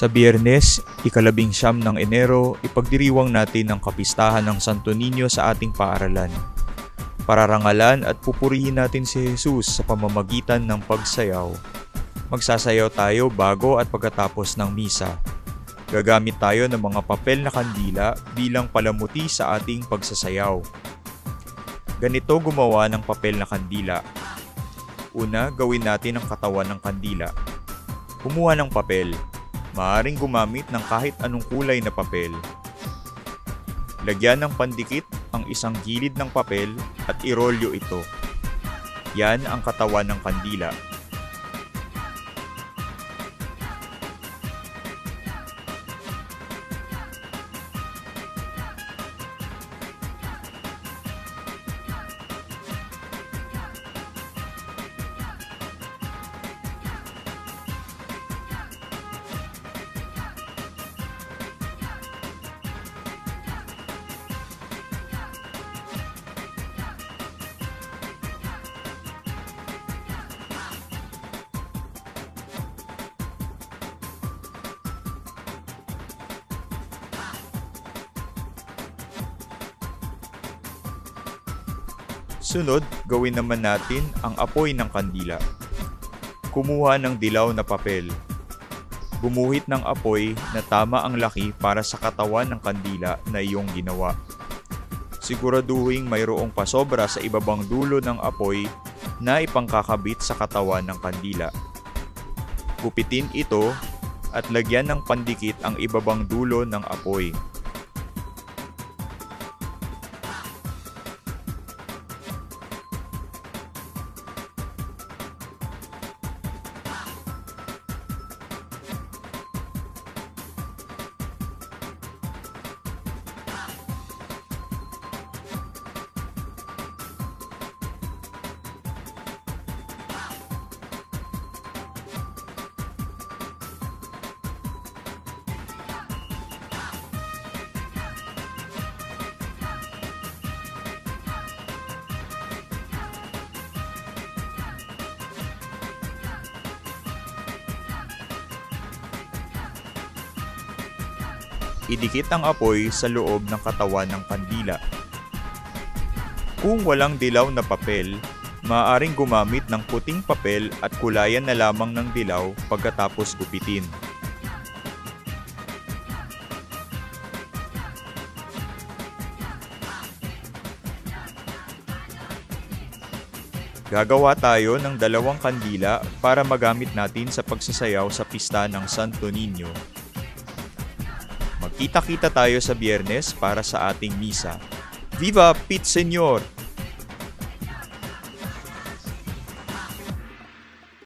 Sa Biyernes, ika-19 ng Enero, ipagdiriwang natin ang kapistahan ng Santo Niño sa ating paaralan. Pararangalan at pupurihin natin si Jesus sa pamamagitan ng pagsayaw. Magsasayaw tayo bago at pagkatapos ng misa. Gagamit tayo ng mga papel na kandila bilang palamuti sa ating pagsasayaw. Ganito gumawa ng papel na kandila. Una, gawin natin ang katawan ng kandila. Kumuha ng papel. Maaaring gumamit ng kahit anong kulay na papel. Lagyan ng pandikit ang isang gilid ng papel at irolyo ito. Yan ang katawan ng kandila. Sunod, gawin naman natin ang apoy ng kandila. Kumuha ng dilaw na papel. Gumuhit ng apoy na tama ang laki para sa katawan ng kandila na iyong ginawa. Siguraduhin mayroong pasobra sa ibabang dulo ng apoy na ipangkakabit sa katawan ng kandila. Gupitin ito at lagyan ng pandikit ang ibabang dulo ng apoy. Idikit ang apoy sa loob ng katawan ng kandila. Kung walang dilaw na papel, maaaring gumamit ng puting papel at kulayan na lamang ng dilaw pagkatapos gupitin. Gagawa tayo ng 2 kandila para magamit natin sa pagsasayaw sa pista ng Santo Niño. Magkita-kita tayo sa Biyernes para sa ating misa. Viva Pit Señor!